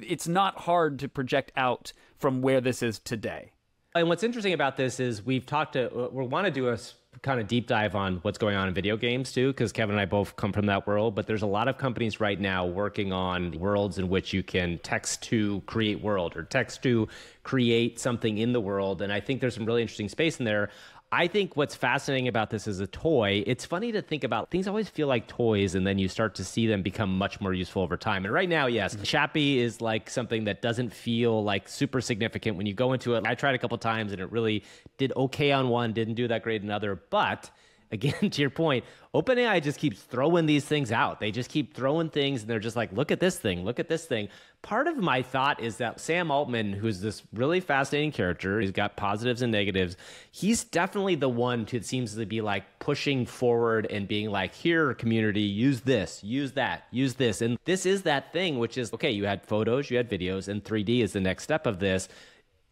[SPEAKER 3] it's not hard to project out from where this is today.
[SPEAKER 2] And what's interesting about this is we want to do a kind of deep dive on what's going on in video games too, because Kevin and I both come from that world. But there's a lot of companies right now working on worlds in which you can text to create world or text to create something in the world. And I think there's some really interesting space in there. I think what's fascinating about this as a toy, it's funny to think about, things always feel like toys and then you start to see them become much more useful over time. And right now, yes, Shap-E is like something that doesn't feel like super significant when you go into it. I tried a couple times and it really did okay on one, didn't do that great in another. But again, to your point, OpenAI just keeps throwing these things out. They just keep throwing things and they're just like, look at this thing, look at this thing. Part of my thought is that Sam Altman, who's this really fascinating character, he's got positives and negatives. He's definitely the one who seems to be like pushing forward and being like, here, community, use this, use that, use this. And this is that thing, which is, okay, you had photos, you had videos, and 3D is the next step of this.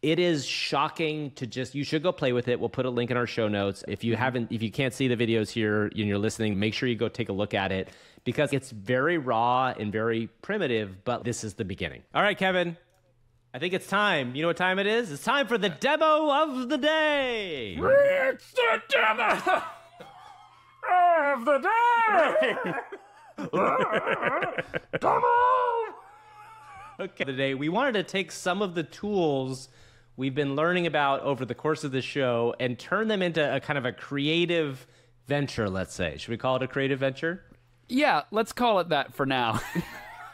[SPEAKER 2] It is shocking to just, you should go play with it. We'll put a link in our show notes. If you can't see the videos here and you're listening, make sure you go take a look at it because it's very raw and very primitive, but this is the beginning. All right, Kevin, I think it's time. You know what time it is? It's time for the demo of the day.
[SPEAKER 3] It's the demo of the day. Demo.
[SPEAKER 2] Okay, today we wanted to take some of the tools we've been learning about over the course of the show and turn them into a kind of a creative venture, let's say. Should we call it a creative venture?
[SPEAKER 3] Yeah, let's call it that for now.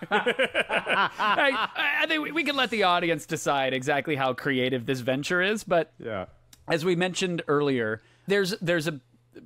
[SPEAKER 3] I think we can let the audience decide exactly how creative this venture is, but as we mentioned earlier, there's a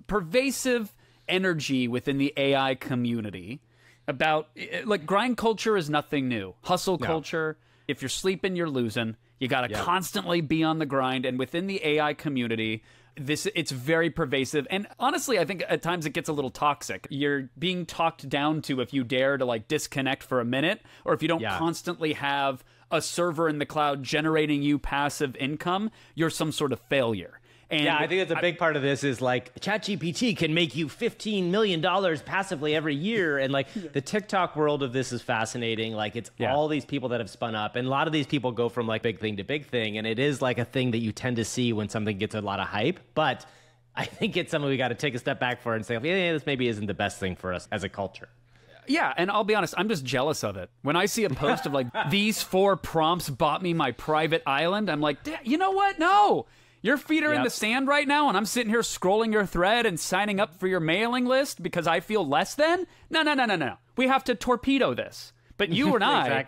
[SPEAKER 3] pervasive energy within the AI community about, like, grind culture is nothing new. Hustle culture, if you're sleeping, you're losing. You got to constantly be on the grind. And within the AI community, it's very pervasive. And honestly, I think at times it gets a little toxic. You're being talked down to if you dare to like disconnect for a minute, or if you don't constantly have a server in the cloud generating you passive income, you're some sort of failure. And
[SPEAKER 2] I think that's a big part of this is like ChatGPT can make you $15 million passively every year. And like the TikTok world of this is fascinating. Like it's all these people that have spun up. And a lot of these people go from like big thing to big thing. And it is like a thing that you tend to see when something gets a lot of hype. But I think it's something we got to take a step back for and say, yeah, this maybe isn't the best thing for us as a culture.
[SPEAKER 3] Yeah, and I'll be honest, I'm just jealous of it. When I see a post of like, these 4 prompts bought me my private island, I'm like, you know what? No. Your feet are in the sand right now, and I'm sitting here scrolling your thread and signing up for your mailing list because I feel less than? No. We have to torpedo this. But you and I,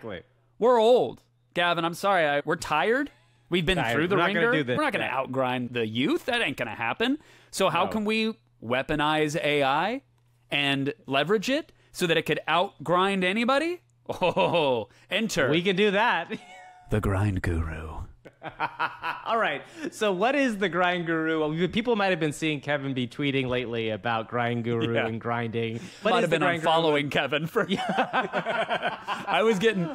[SPEAKER 3] we're old. Gavin, I'm sorry. We're tired. We've been through the ringer. We're not going to outgrind the youth. That ain't going to happen. So how can we weaponize AI and leverage it so that it could outgrind anybody? Oh, enter.
[SPEAKER 2] We can do that.
[SPEAKER 3] The GrindGuru.
[SPEAKER 2] All right. So what is the GrindGuru? People might have been seeing Kevin be tweeting lately about GrindGuru and grinding.
[SPEAKER 3] Might have been unfollowing Kevin for. I was getting.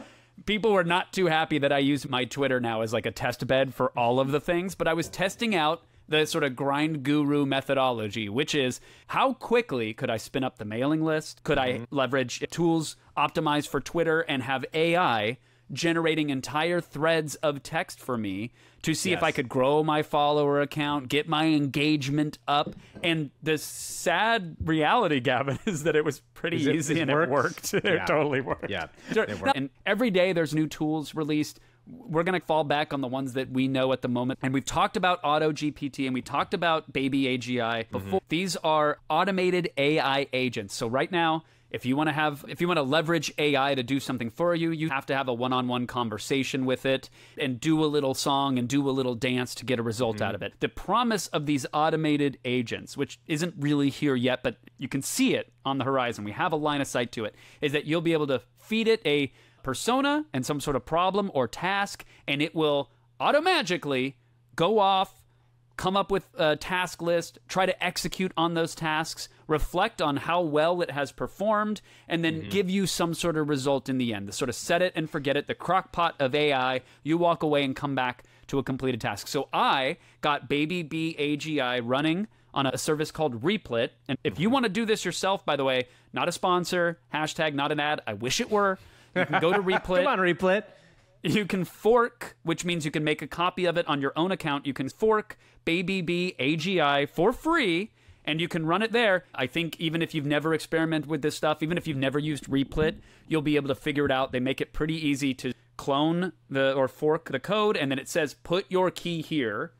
[SPEAKER 3] People were not too happy that I use my Twitter now as like a test bed for all of the things, but I was testing out the sort of GrindGuru methodology, which is how quickly could I spin up the mailing list? Could I leverage tools optimized for Twitter and have AI generating entire threads of text for me to see if I could grow my follower account, get my engagement up. And the sad reality, Gavin, is that it was pretty easy and it worked. It totally worked.
[SPEAKER 2] Yeah, it worked.
[SPEAKER 3] And every day there's new tools released. We're going to fall back on the ones that we know at the moment. And we've talked about AutoGPT and we talked about BabyBee AGI before. These are automated AI agents. So right now, If you want to leverage AI to do something for you, you have to have a one-on-one conversation with it and do a little song and do a little dance to get a result out of it. The promise of these automated agents, which isn't really here yet, but you can see it on the horizon, we have a line of sight to it, is that you'll be able to feed it a persona and some sort of problem or task, and it will automagically go off, come up with a task list, try to execute on those tasks, reflect on how well it has performed, and then give you some sort of result in the end. The sort of set it and forget it, the crock pot of AI, you walk away and come back to a completed task. So I got BabyBee AGI running on a service called Replit. And if you want to do this yourself, by the way, not a sponsor, hashtag not an ad, I wish it were. You can go to Replit.
[SPEAKER 2] Come on, Replit.
[SPEAKER 3] You can fork, which means you can make a copy of it on your own account. You can fork BabyBee AGI for free, and you can run it there. I think even if you've never experimented with this stuff, even if you've never used Replit, you'll be able to figure it out. They make it pretty easy to clone or fork the code, and then it says, put your key here.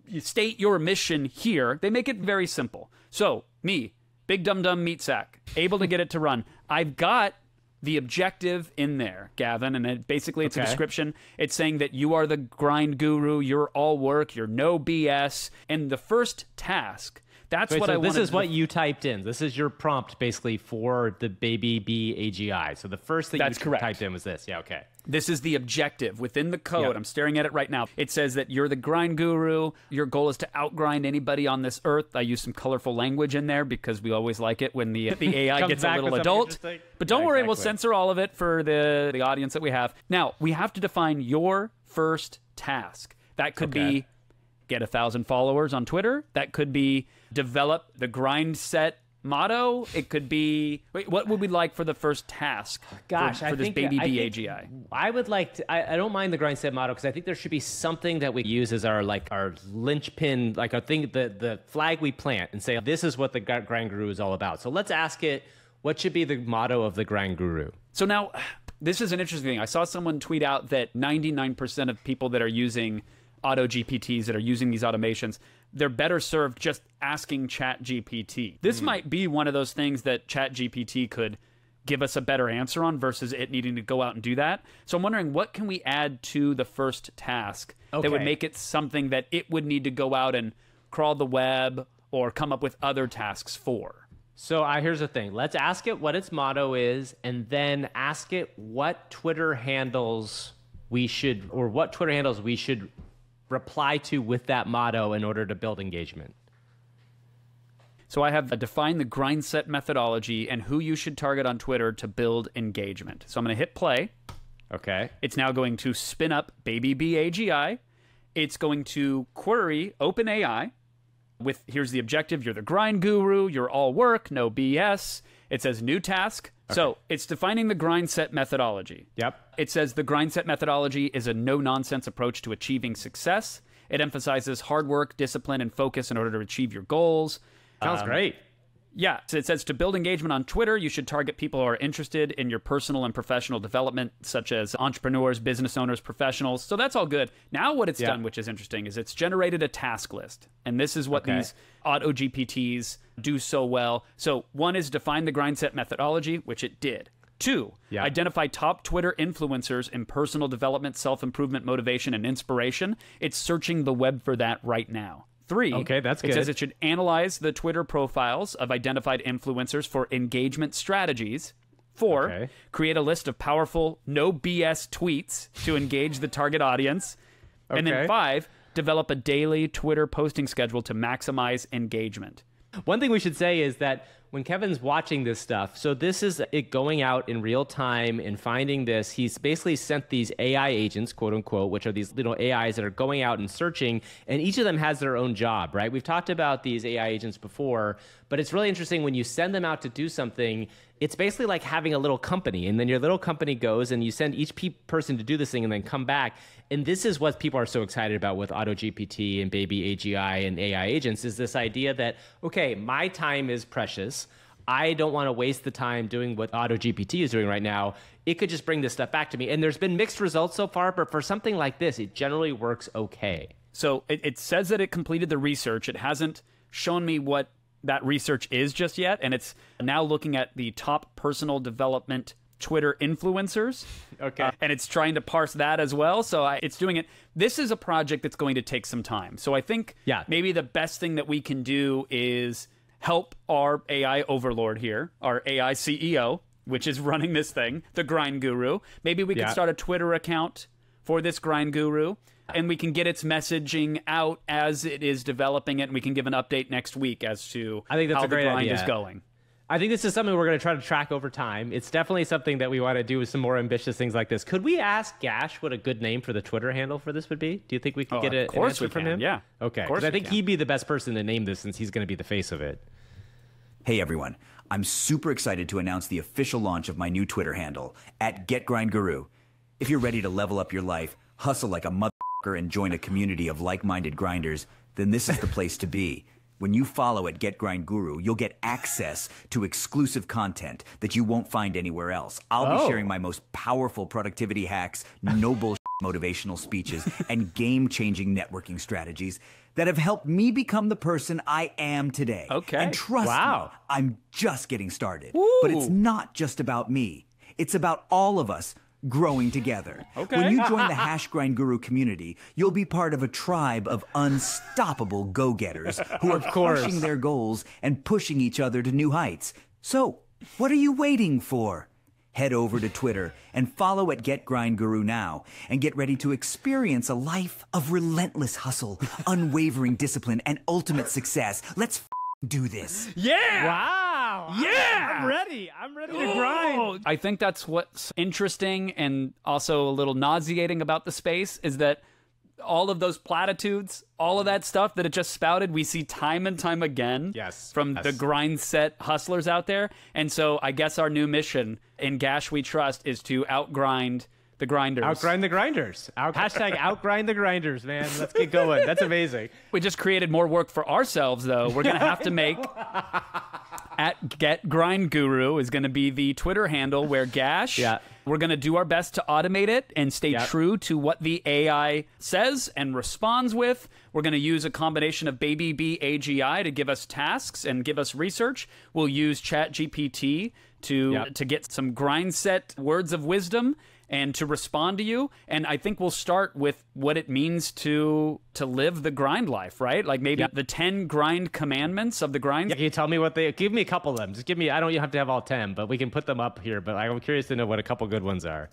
[SPEAKER 3] You state your mission here. They make it very simple. So, me, big dum-dum meat sack, able to get it to run. I've got the objective in there, Gavin, and it's a description. It's saying that you are the grind guru, you're all work, you're no BS. And the first task, that's what I wanted.
[SPEAKER 2] This is what you typed in. This is your prompt, basically, for the BabyBee AGI. So the first thing typed in was this. Yeah, okay.
[SPEAKER 3] This is the objective within the code. Yep. I'm staring at it right now. It says that you're the grind guru. Your goal is to outgrind anybody on this earth. I use some colorful language in there because we always like it when the AI gets a little adult. But don't worry, we'll censor all of it for the audience that we have. Now, we have to define your first task. That could be get 1,000 followers on Twitter. That could be develop the Grindset motto. It could be, what would we like for the first task for this BabyBee AGI?
[SPEAKER 2] I would like to, I don't mind the Grindset motto because I think there should be something that we use as our linchpin, like a thing, the flag we plant and say, this is what the GrindGuru is all about. So let's ask it, what should be the motto of the GrindGuru?
[SPEAKER 3] So now, this is an interesting thing. I saw someone tweet out that 99% of people that are using auto GPTs, that are using these automations, they're better served just asking ChatGPT. This might be one of those things that ChatGPT could give us a better answer on versus it needing to go out and do that. So I'm wondering, what can we add to the first task that would make it something that it would need to go out and crawl the web or come up with other tasks for?
[SPEAKER 2] So here's the thing. Let's ask it what its motto is, and then ask it what Twitter handles we should reply to with that motto in order to build engagement.
[SPEAKER 3] So I have defined the Grindset methodology and who you should target on Twitter to build engagement. So I'm going to hit play.
[SPEAKER 2] Okay.
[SPEAKER 3] It's now going to spin up BabyBee AGI. It's going to query OpenAI with, here's the objective, you're the grind guru, you're all work, no BS. It says new task. Okay. So it's defining the Grindset methodology.
[SPEAKER 2] Yep.
[SPEAKER 3] It says the Grindset methodology is a no-nonsense approach to achieving success. It emphasizes hard work, discipline, and focus in order to achieve your goals.
[SPEAKER 2] Sounds great.
[SPEAKER 3] Yeah. So it says to build engagement on Twitter, you should target people who are interested in your personal and professional development, such as entrepreneurs, business owners, professionals. So that's all good. Now what it's done, which is interesting, is it's generated a task list. And this is what these auto GPTs do so well. So one is define the Grindset methodology, which it did. 2, identify top Twitter influencers in personal development, self-improvement, motivation, and inspiration. It's searching the web for that right now. 3,
[SPEAKER 2] that's good.
[SPEAKER 3] It says it should analyze the Twitter profiles of identified influencers for engagement strategies. 4, create a list of powerful, no BS tweets to engage the target audience. And then 5, develop a daily Twitter posting schedule to maximize engagement.
[SPEAKER 2] One thing we should say is that when Kevin's watching this stuff, so this is it going out in real time and finding this, he's basically sent these AI agents, quote unquote, which are these little AIs that are going out and searching, and each of them has their own job, right? We've talked about these AI agents before, but it's really interesting when you send them out to do something, it's basically like having a little company, and then your little company goes and you send each person to do this thing and then come back. And this is what people are so excited about with AutoGPT and Baby AGI and AI agents, is this idea that, okay, my time is precious. I don't want to waste the time doing what AutoGPT is doing right now. It could just bring this stuff back to me. And there's been mixed results so far, but for something like this, it generally works okay.
[SPEAKER 3] So it says that it completed the research. It hasn't shown me what that research is just yet, and it's now looking at the top personal development Twitter influencers.
[SPEAKER 2] Okay.
[SPEAKER 3] And it's trying to parse that as well. So it's doing it. This is a project that's going to take some time. So I think maybe the best thing that we can do is help our AI overlord here, our AI CEO, which is running this thing, the GrindGuru. Maybe we can start a Twitter account for this GrindGuru, and we can get its messaging out as it is developing it, and we can give an update next week as to how the grind is going.
[SPEAKER 2] I think this is something we're going to try to track over time. It's definitely something that we want to do with some more ambitious things like this. Could we ask Gash what a good name for the Twitter handle for this would be? Do you think we could get an answer from him?
[SPEAKER 3] Yeah.
[SPEAKER 2] Okay. Because I think he'd be the best person to name this since he's going to be the face of it.
[SPEAKER 1] Hey everyone, I'm super excited to announce the official launch of my new Twitter handle, @GetGrindGuru. If you're ready to level up your life, hustle like a motherfucker, and join a community of like-minded grinders, then this is the place to be. When you follow @GetGrindGuru, you'll get access to exclusive content that you won't find anywhere else. I'll be sharing my most powerful productivity hacks, no bullshit motivational speeches, and game-changing networking strategies that have helped me become the person I am today.
[SPEAKER 3] Okay.
[SPEAKER 1] And trust me, I'm just getting started. But it's not just about me. It's about all of us growing together.
[SPEAKER 3] Okay.
[SPEAKER 1] When you join the #GrindGuru community, you'll be part of a tribe of unstoppable go-getters who are crushing their goals and pushing each other to new heights. So, what are you waiting for? Head over to Twitter and follow @GetGrindGuru now and get ready to experience a life of relentless hustle, unwavering discipline, and ultimate success. Let's do this.
[SPEAKER 3] Yeah!
[SPEAKER 2] Wow!
[SPEAKER 3] Yeah!
[SPEAKER 2] I'm ready. I'm ready to grind.
[SPEAKER 3] I think that's what's interesting and also a little nauseating about the space is that all of those platitudes, all of that stuff that it just spouted, we see time and time again from the Grindset hustlers out there. And so I guess our new mission in Gash We Trust is to outgrind the grinders.
[SPEAKER 2] Outgrind the grinders. #outgrind the grinders, man. Let's get going. That's amazing.
[SPEAKER 3] We just created more work for ourselves, though. We're going to have to make @GetGrindGuru is going to be the Twitter handle where Gash, we're going to do our best to automate it and stay true to what the AI says and responds with. We're going to use a combination of BabyBee AGI to give us tasks and give us research. We'll use ChatGPT to get some Grindset words of wisdom and to respond to you. And I think we'll start with what it means to live the grind life, right? Like maybe the 10 grind commandments of the grind.
[SPEAKER 2] Can you tell me what give me a couple of them. Just give me, I don't have to have all 10, but we can put them up here. But I'm curious to know what a couple good ones are.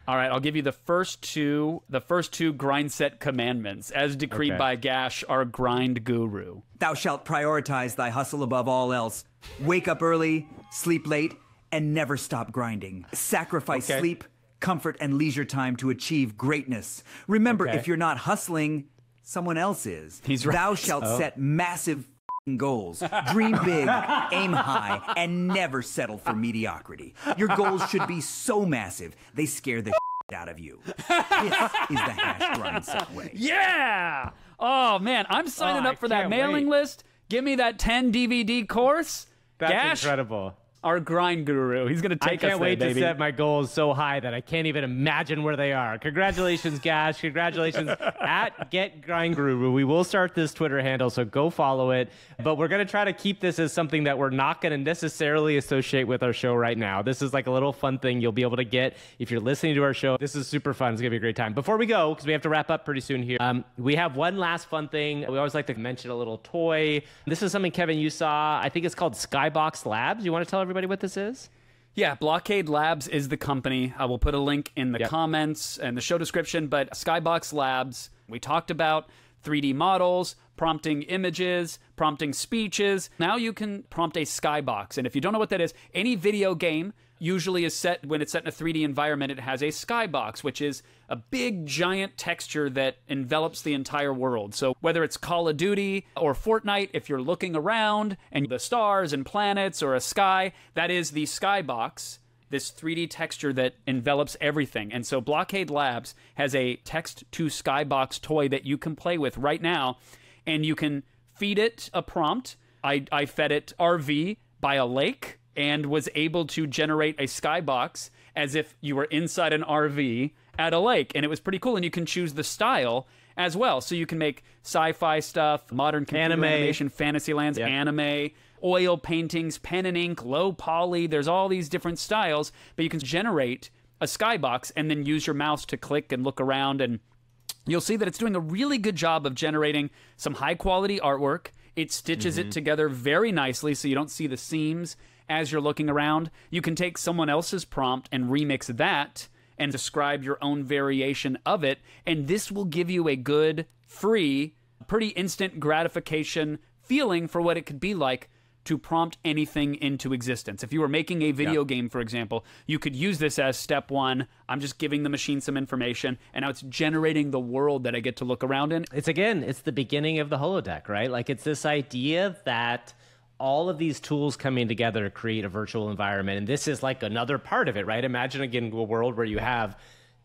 [SPEAKER 3] All right, I'll give you the first two Grindset commandments as decreed by Gash, our grind guru.
[SPEAKER 1] Thou shalt prioritize thy hustle above all else. Wake up early, sleep late, and never stop grinding. Sacrifice sleep, comfort, and leisure time to achieve greatness. Remember, if you're not hustling, someone else is.
[SPEAKER 3] He's right.
[SPEAKER 1] Thou shalt set massive goals. Dream big, aim high, and never settle for mediocrity. Your goals should be so massive, they scare the out of you. This is the #Grindset way.
[SPEAKER 3] Yeah! Oh, man, I'm signing up for that mailing list. Give me that 10 DVD course.
[SPEAKER 2] That's
[SPEAKER 3] Gash,
[SPEAKER 2] incredible.
[SPEAKER 3] Our grind guru. He's going to take us there,
[SPEAKER 2] I can't wait
[SPEAKER 3] baby.
[SPEAKER 2] to set my goals so high that I can't even imagine where they are. Congratulations, Gash. Congratulations @GetGrindGuru. We will start this Twitter handle, so go follow it. But we're going to try to keep this as something that we're not going to necessarily associate with our show right now. This is like a little fun thing you'll be able to get if you're listening to our show. This is super fun. It's going to be a great time. Before we go, because we have to wrap up pretty soon here, we have one last fun thing. We always like to mention a little toy. This is something, Kevin, you saw. I think it's called Skybox Labs. You want to tell everybody what this is?
[SPEAKER 3] Yeah, Blockade Labs is the company. I will put a link in the comments and the show description, but Skybox Labs, we talked about 3D models, prompting images, prompting speeches. Now you can prompt a skybox. And if you don't know what that is, any video game usually is set, when it's set in a 3D environment, it has a skybox, which is a big, giant texture that envelops the entire world. So whether it's Call of Duty or Fortnite, if you're looking around and the stars and planets or a sky, that is the skybox, this 3D texture that envelops everything. And so Blockade Labs has a text-to-skybox toy that you can play with right now, and you can feed it a prompt. I fed it RV by a lake, and was able to generate a skybox as if you were inside an RV at a lake. And it was pretty cool. And you can choose the style as well. So you can make sci-fi stuff, modern computer animation, fantasy lands, anime, oil paintings, pen and ink, low poly. There's all these different styles, but you can generate a skybox and then use your mouse to click and look around, and you'll see that it's doing a really good job of generating some high-quality artwork. It stitches it together very nicely so you don't see the seams as you're looking around. You can take someone else's prompt and remix that and describe your own variation of it, and this will give you a good, free, pretty instant gratification feeling for what it could be like to prompt anything into existence. If you were making a video game, for example, you could use this as step one. I'm just giving the machine some information, and now it's generating the world that I get to look around in.
[SPEAKER 2] It's the beginning of the holodeck, right? Like, it's this idea that all of these tools coming together to create a virtual environment, and this is like another part of it, right? Imagine, again, a world where you have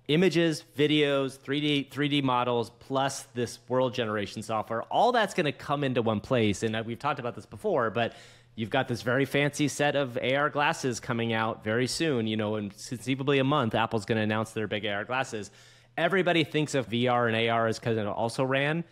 [SPEAKER 2] images, videos, 3D models, plus this world generation software. All that's going to come into one place. And we've talked about this before, but you've got this very fancy set of AR glasses coming out very soon. You know, in conceivably a month, Apple's going to announce their big AR glasses. Everybody thinks of VR and AR as because it also ran.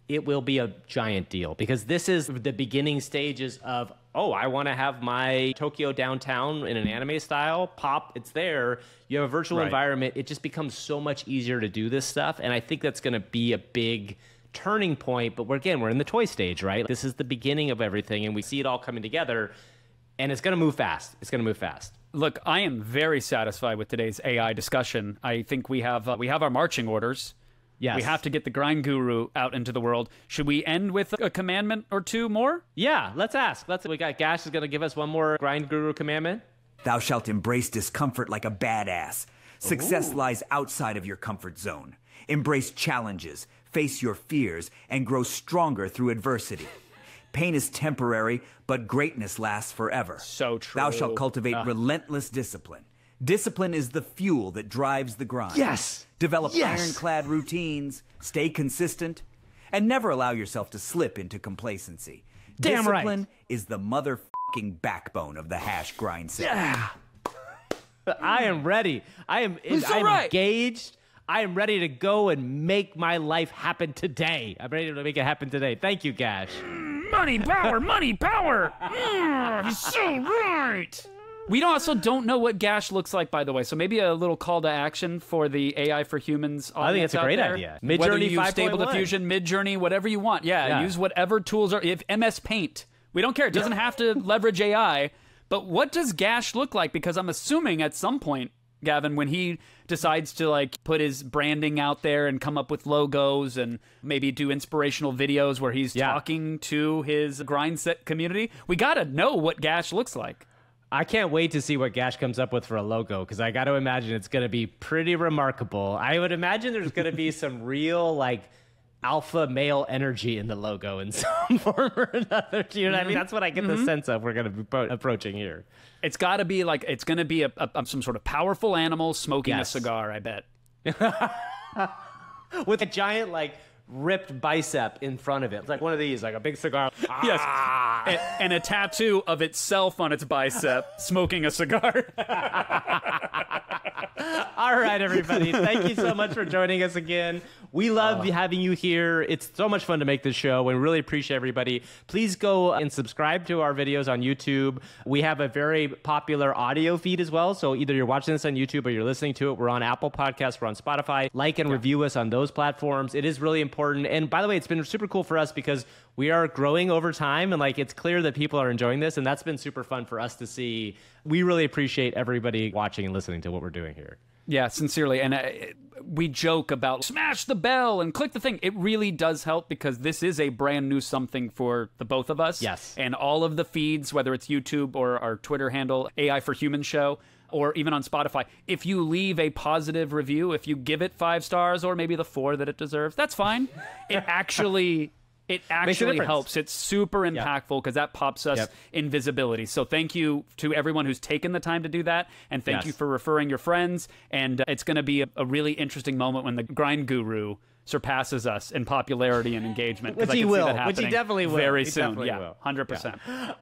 [SPEAKER 2] It will be a giant deal because this is the beginning stages of, oh, I want to have my Tokyo downtown in an anime style. Pop, it's there. You have a virtual environment. It just becomes so much easier to do this stuff. And I think that's going to be a big turning point. But we're in the toy stage, right? This is the beginning of everything. And we see it all coming together. And it's going to move fast. It's going to move fast.
[SPEAKER 3] Look, I am very satisfied with today's AI discussion. I think we have our marching orders. Yes. We have to get the GrindGuru out into the world. Should we end with a commandment or two more?
[SPEAKER 2] Yeah, let's ask. We got Gash is going to give us one more GrindGuru commandment.
[SPEAKER 1] Thou shalt embrace discomfort like a badass. Success lies outside of your comfort zone. Embrace challenges, face your fears, and grow stronger through adversity. Pain is temporary, but greatness lasts forever.
[SPEAKER 3] So true.
[SPEAKER 1] Thou shalt cultivate relentless discipline. Discipline is the fuel that drives the grind.
[SPEAKER 2] Yes.
[SPEAKER 1] Develop ironclad routines, stay consistent, and never allow yourself to slip into complacency.
[SPEAKER 2] Damn
[SPEAKER 1] Discipline
[SPEAKER 2] right.
[SPEAKER 1] is the motherfucking backbone of the hash Grindset.
[SPEAKER 2] Yeah. I am ready. I'm engaged. I am ready to go and make my life happen today. I'm ready to make it happen today. Thank you, Gash.
[SPEAKER 3] Money, power, money, power. He's so right. We also don't know what Gash looks like, by the way, so maybe a little call to action for the AI for Humans audience.
[SPEAKER 2] I think it's a great
[SPEAKER 3] there.
[SPEAKER 2] idea.
[SPEAKER 3] MidJourney 5.1. Whether you use Stable
[SPEAKER 2] 5.1.
[SPEAKER 3] Diffusion, MidJourney, whatever you want. Yeah, use whatever tools are. If MS Paint, we don't care. It doesn't have to leverage AI. But what does Gash look like? Because I'm assuming at some point, Gavin, when he decides to like put his branding out there and come up with logos and maybe do inspirational videos where he's talking to his Grindset community, we gotta know what Gash looks like.
[SPEAKER 2] I can't wait to see what Gash comes up with for a logo, because I got to imagine it's going to be pretty remarkable. I would imagine there's going to be some real, like, alpha male energy in the logo in some form or another. Do you know what I mean? That's what I get the sense of we're going to be approaching here.
[SPEAKER 3] It's got to be like, it's going to be some sort of powerful animal smoking a cigar, I bet.
[SPEAKER 2] With a giant, like, ripped bicep in front of it. It's like one of these, like a big cigar.
[SPEAKER 3] Yes. And a tattoo of itself on its bicep, smoking a cigar.
[SPEAKER 2] All right, everybody. Thank you so much for joining us again. We love having you here. It's so much fun to make this show. We really appreciate everybody. Please go and subscribe to our videos on YouTube. We have a very popular audio feed as well. So either you're watching this on YouTube or you're listening to it. We're on Apple Podcasts. We're on Spotify. Like and review us on those platforms. It is really important. And by the way, it's been super cool for us because we are growing over time, and like it's clear that people are enjoying this, and that's been super fun for us to see. We really appreciate everybody watching and listening to what we're doing here.
[SPEAKER 3] Yeah, sincerely. And we joke about smash the bell and click the thing. It really does help because this is a brand new something for the both of us.
[SPEAKER 2] Yes.
[SPEAKER 3] And all of the feeds, whether it's YouTube or our Twitter handle, AI for Humans Show, or even on Spotify, if you leave a positive review, if you give it 5 stars or maybe the 4 that it deserves, that's fine. It actually helps. It's super impactful because that pops us in visibility. So thank you to everyone who's taken the time to do that. And thank you for referring your friends. And it's going to be a really interesting moment when the GrindGuru surpasses us in popularity and engagement.
[SPEAKER 2] Which he will. Which he definitely will.
[SPEAKER 3] Very
[SPEAKER 2] he
[SPEAKER 3] soon.
[SPEAKER 2] Definitely will.
[SPEAKER 3] 100%.
[SPEAKER 2] Yeah.